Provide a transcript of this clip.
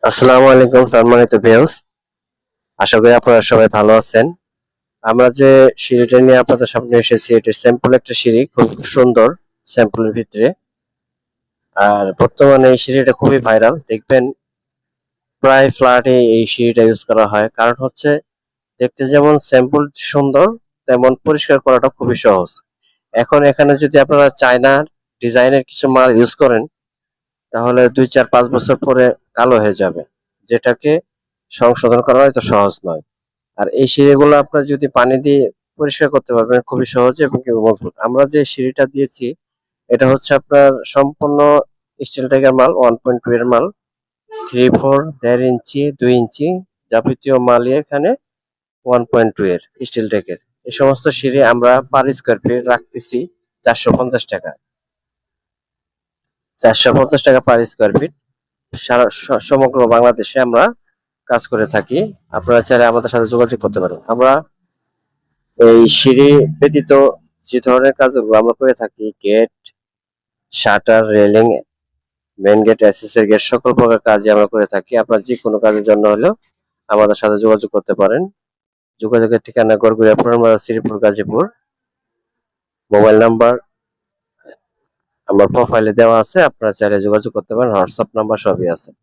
আসসালামু আলাইকুম সম্মানিত ভিউয়ার্স, আশা করি আপনারা সবাই ভালো আছেন। আমরা যে সিঁড়িটা নিয়ে আপনাদের সামনে এসেছি, এটা স্যাম্পল একটা সিঁড়ি, খুব সুন্দর স্যাম্পলের ভিতরে। আর বর্তমানে এই সিঁড়িটা খুবই ভাইরাল, দেখবেন প্রায় ফ্ল্যাটে এই সিঁড়িটা ইউজ করা হয়। কারণ হচ্ছে দেখতে যেমন স্যাম্পল সুন্দর, তেমন পরিষ্কার করাটা খুবই সহজ। এখন এখানে যদি আপনারা চায়না ডিজাইনের কিছু মাল ইউজ করেন, তাহলে 2, 4, 5 বছর পরে কালো হয়ে যাবে, যেটাকে সংশোধন করা হয়তো সহজ নয়। আর এই সিঁড়িগুলো আপনার যদি পানি দিয়ে পরিষ্কার করতে পারবেন খুবই সহজে এবং কি মজবুত। আমরা যে সিঁড়িটা দিয়েছি এটা হচ্ছে আপনার সম্পূর্ণ স্টিল ট্যাগের মাল, 1.2 এর মাল, 3, 4, 1.5 ইঞ্চি, 2 ইঞ্চি যাবতীয় মালই এখানে 1.2 এর স্টিল ট্যাগের। এই সমস্ত সিঁড়ি আমরা পার স্কোয়ার ফিট রাখতেছি 450 টাকা। 450 টাকা পার স্কোয়ার ফিট। সমগ্র বাংলাদেশে আমরা কাজ করে থাকি। আপনারা চাইলে আমাদের সাথে যোগাযোগ করতে পারেন। আমরা এই সিঁড়ি ব্যতীত যে ধরনের কাজগুলো আমরা করে থাকি, gate, shutter, railing, main gate, অ্যাক্সেসের গেট, সকল প্রকার কাজই আমরা করে থাকি। আপনার যে কোনো কাজের জন্য হলেও আমাদের সাথে যোগাযোগ করতে পারেন। যোগাযোগের ঠিকানা গড়গুড়িয়া, পুরানবাজার, শ্রীপুর, গাজীপুর। মোবাইল নাম্বার আমার প্রোফাইলে দেওয়া আছে, আপনারা চাইলে যোগাযোগ করতে পারেন। হোয়াটসঅ্যাপ নাম্বার সবই আছে।